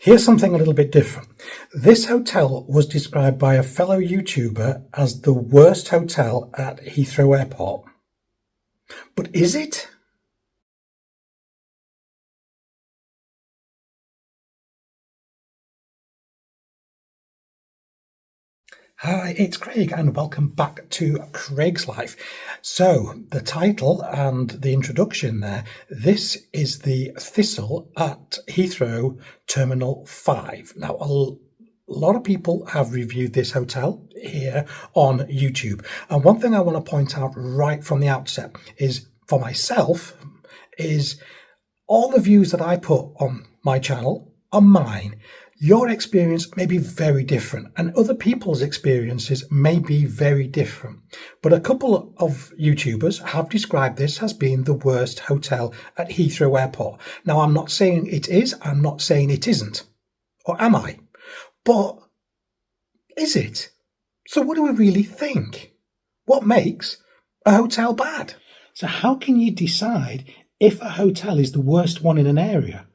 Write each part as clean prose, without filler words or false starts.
Here's something a little bit different. This hotel was described by a fellow YouTuber as the worst hotel at Heathrow Airport. But is it? Hi, it's Craig and welcome back to Craigslife. So, the title and the introduction there, this is the Thistle at Heathrow Terminal 5. Now, a lot of people have reviewed this hotel here on YouTube. And one thing I want to point out right from the outset is, for myself, is all the views that I put on my channel are mine. Your experience may be very different and other people's experiences may be very different. But a couple of YouTubers have described this as being the worst hotel at Heathrow Airport. Now, I'm not saying it is, I'm not saying it isn't. Or am I? But is it? So what do we really think? What makes a hotel bad? So how can you decide if a hotel is the worst one in an area?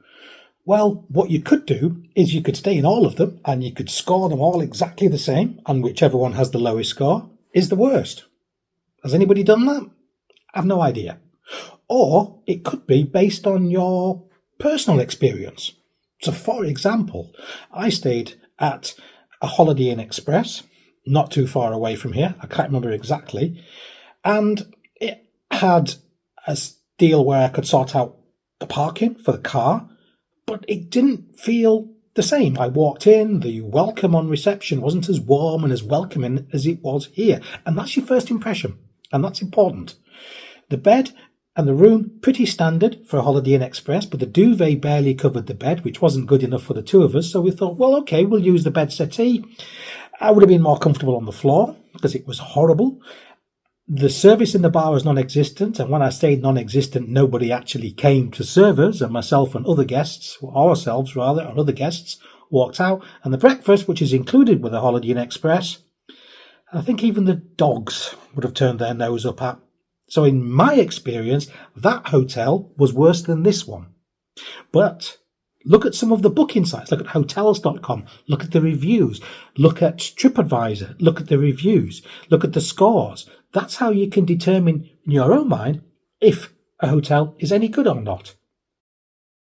Well, what you could do is you could stay in all of them and you could score them all exactly the same, and whichever one has the lowest score is the worst. Has anybody done that? I've no idea. Or it could be based on your personal experience. So for example, I stayed at a Holiday Inn Express, not too far away from here, I can't remember exactly, and it had a deal where I could sort out the parking for the car, but it didn't feel the same. I walked in, the welcome on reception wasn't as warm and as welcoming as it was here. And that's your first impression, and that's important. The bed and the room, pretty standard for a Holiday Inn Express, but the duvet barely covered the bed, which wasn't good enough for the two of us. So we thought, well, okay, we'll use the bed settee. I would have been more comfortable on the floor because it was horrible. The service in the bar was non-existent, and when I say non-existent, nobody actually came to serve us, and myself and other guests, or ourselves rather, and other guests walked out. And the breakfast, which is included with the Holiday Inn Express, I think even the dogs would have turned their nose up at. So in my experience, that hotel was worse than this one. But look at some of the booking sites. Look at hotels.com. Look at the reviews. Look at TripAdvisor. Look at the reviews. Look at the scores. That's how you can determine in your own mind if a hotel is any good or not.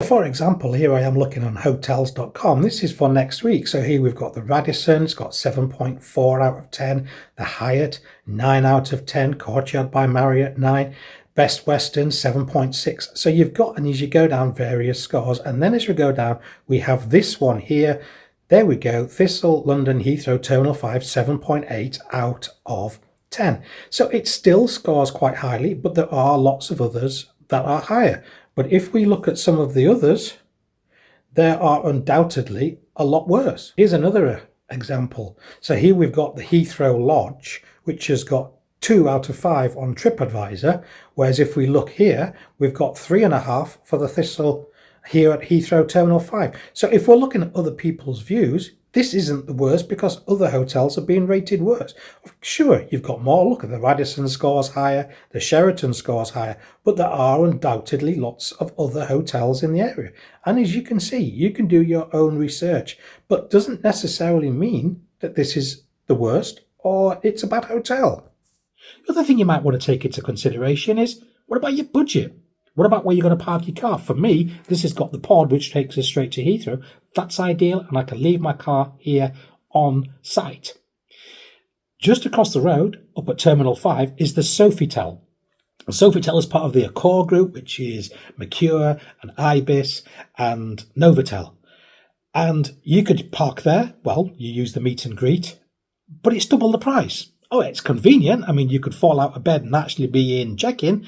For example, here I am looking on hotels.com. This is for next week. So here we've got the Radisson, it's got 7.4 out of 10. The Hyatt, 9 out of 10. Courtyard by Marriott, 9. Best Western, 7.6. So you've got, and as you go down, various scores. And then as we go down, we have this one here. There we go. Thistle, London, Heathrow, Terminal 5, 7.8 out of 10. So it still scores quite highly, but there are lots of others that are higher. But if we look at some of the others, there are undoubtedly a lot worse. Here's another example. So here we've got the Heathrow Lodge, which has got 2 out of 5 on TripAdvisor, whereas if we look here, we've got 3.5 for the Thistle here at Heathrow Terminal 5. So if we're looking at other people's views, this isn't the worst because other hotels are being rated worse. Sure, you've got more. Look at the Radisson scores higher, the Sheraton scores higher, but there are undoubtedly lots of other hotels in the area. And as you can see, you can do your own research, but doesn't necessarily mean that this is the worst or it's a bad hotel. The other thing you might want to take into consideration is, what about your budget? What about where you're going to park your car? For me, this has got the pod, which takes us straight to Heathrow. That's ideal, and I can leave my car here on site. Just across the road, up at Terminal 5, is the Sofitel. The Sofitel is part of the Accor group, which is Mercure and Ibis and Novotel. And you could park there. Well, you use the meet and greet, but it's double the price. Oh, it's convenient. I mean, you could fall out of bed and actually be in check-in,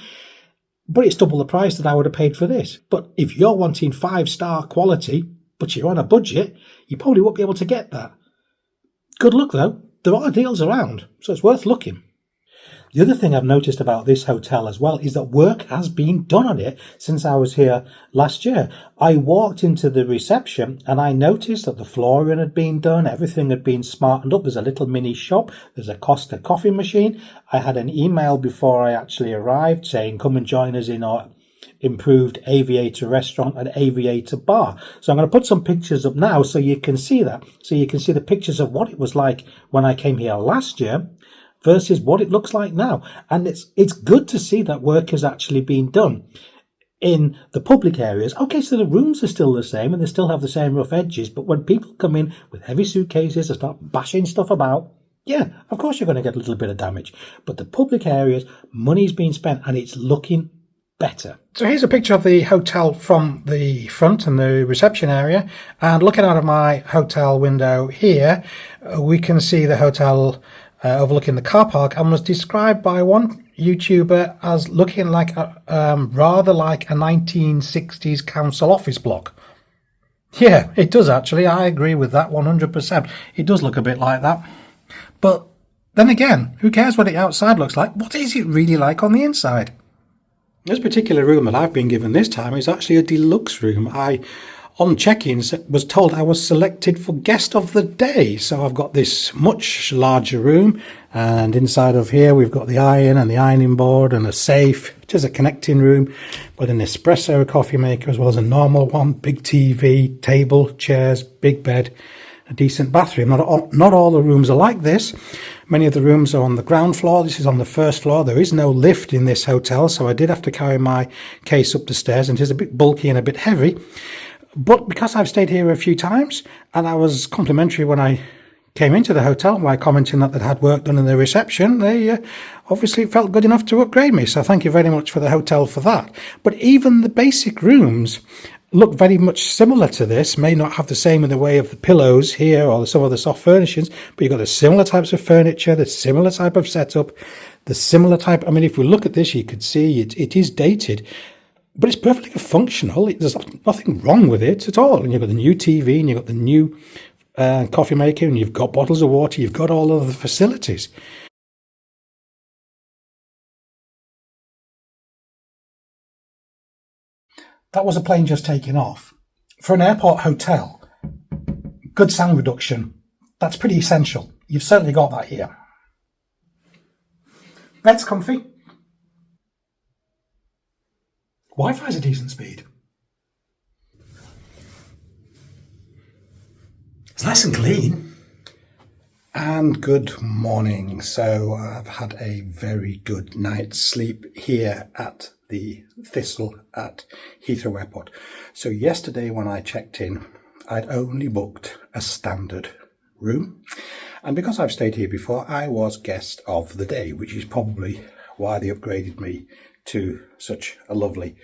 but it's double the price that I would have paid for this. But if you're wanting 5-star quality, but you're on a budget, you probably won't be able to get that. Good luck though. There are deals around, so it's worth looking. The other thing I've noticed about this hotel as well is that work has been done on it since I was here last year. I walked into the reception and I noticed that the flooring had been done, everything had been smartened up. There's a little mini shop, there's a Costa coffee machine. I had an email before I actually arrived saying, come and join us in our improved aviator restaurant and aviator bar. So I'm going to put some pictures up now so you can see that. So you can see the pictures of what it was like when I came here last year versus what it looks like now. And it's good to see that work has actually been done in the public areas. Okay, so the rooms are still the same and they still have the same rough edges, but when people come in with heavy suitcases and start bashing stuff about, yeah, of course you're going to get a little bit of damage. But the public areas, money's been spent and it's looking better. So here's a picture of the hotel from the front and the reception area. And looking out of my hotel window here, we can see the hotel overlooking the car park, and was described by one YouTuber as looking like rather like a 1960s council office block. Yeah, it does actually. I agree with that 100%. It does look a bit like that. But then again, who cares what the outside looks like? What is it really like on the inside? This particular room that I've been given this time is actually a deluxe room. On check-ins, was told I was selected for guest of the day. So I've got this much larger room, and inside of here we've got the iron and the ironing board and a safe. It is a connecting room, but an espresso coffee maker as well as a normal one, big TV, table, chairs, big bed, a decent bathroom. Not all the rooms are like this. Many of the rooms are on the ground floor. This is on the first floor. There is no lift in this hotel, so I did have to carry my case up the stairs, and it is a bit bulky and a bit heavy. But because I've stayed here a few times, and I was complimentary when I came into the hotel by commenting that they'd had work done in the reception, they obviously felt good enough to upgrade me. So thank you very much for the hotel for that. But even the basic rooms look very much similar to this. May not have the same in the way of the pillows here or some of the soft furnishings, but you've got the similar types of furniture, the similar type of setup, the similar type. I mean, if we look at this, you could see it is dated, but it's perfectly functional. There's nothing wrong with it at all. And you've got the new TV, and you've got the new coffee maker, and you've got bottles of water. You've got all of the facilities. That was a plane just taking off. For an airport hotel, good sound reduction, that's pretty essential. You've certainly got that here. Bed's comfy. Wi-Fi's a decent speed. It's nice and clean. And good morning. So I've had a very good night's sleep here at the Thistle at Heathrow Airport. So yesterday when I checked in, I'd only booked a standard room. And because I've stayed here before, I was guest of the day, which is probably why they upgraded me to such a lovely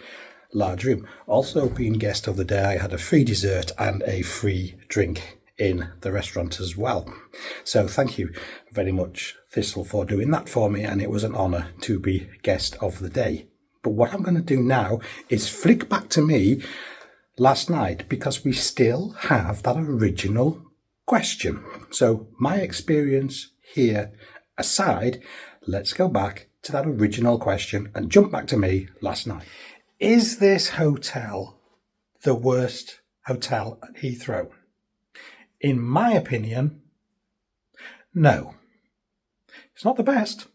large room. Also being guest of the day, I had a free dessert and a free drink in the restaurant as well. So thank you very much, Thistle, for doing that for me, and it was an honour to be guest of the day. But what I'm going to do now is flick back to me last night, because we still have that original question. So my experience here aside, let's go back to that original question and jump back to me last night. Is this hotel the worst hotel at Heathrow? In my opinion, no. It's not the best,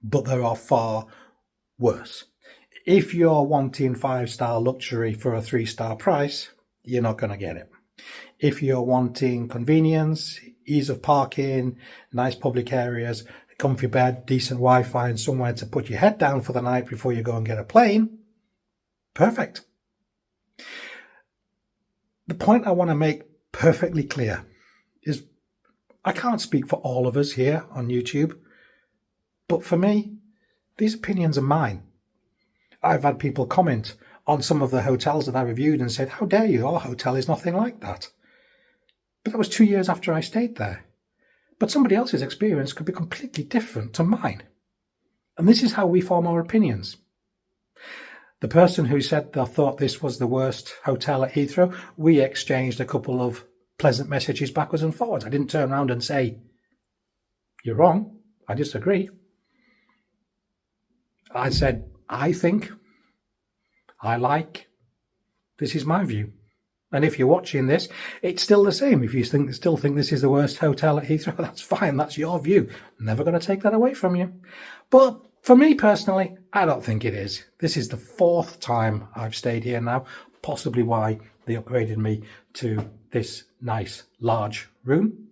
but there are far worse. If you're wanting 5-star luxury for a 3-star price, you're not going to get it. If you're wanting convenience, ease of parking, nice public areas, a comfy bed, decent Wi-Fi, and somewhere to put your head down for the night before you go and get a plane, perfect. The point I want to make perfectly clear is I can't speak for all of us here on YouTube, but for me, these opinions are mine. I've had people comment on some of the hotels that I reviewed and said, how dare you, our hotel is nothing like that. But that was 2 years after I stayed there. But somebody else's experience could be completely different to mine. And this is how we form our opinions. The person who said they thought this was the worst hotel at Heathrow, we exchanged a couple of pleasant messages backwards and forwards. I didn't turn around and say, you're wrong, I disagree. I said, I think, I like, this is my view. And if you're watching this, it's still the same. If you still think this is the worst hotel at Heathrow, that's fine, that's your view. Never going to take that away from you. But For me personally, I don't think it is. This is the 4th time I've stayed here now, possibly why they upgraded me to this nice large room.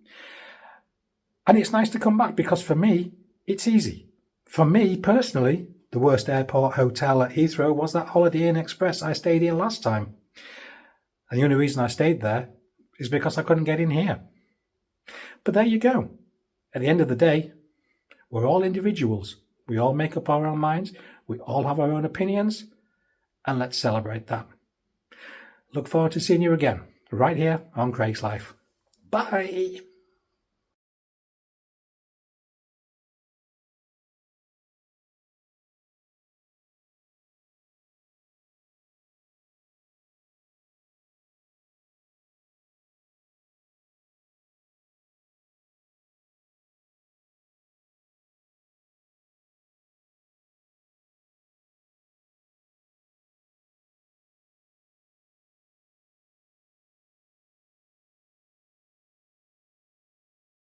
And it's nice to come back because for me, it's easy. For me personally, the worst airport hotel at Heathrow was that Holiday Inn Express I stayed in last time. And the only reason I stayed there is because I couldn't get in here. But there you go. At the end of the day, we're all individuals. We all make up our own minds. We all have our own opinions. And let's celebrate that. Look forward to seeing you again, right here on Craigslife. Bye.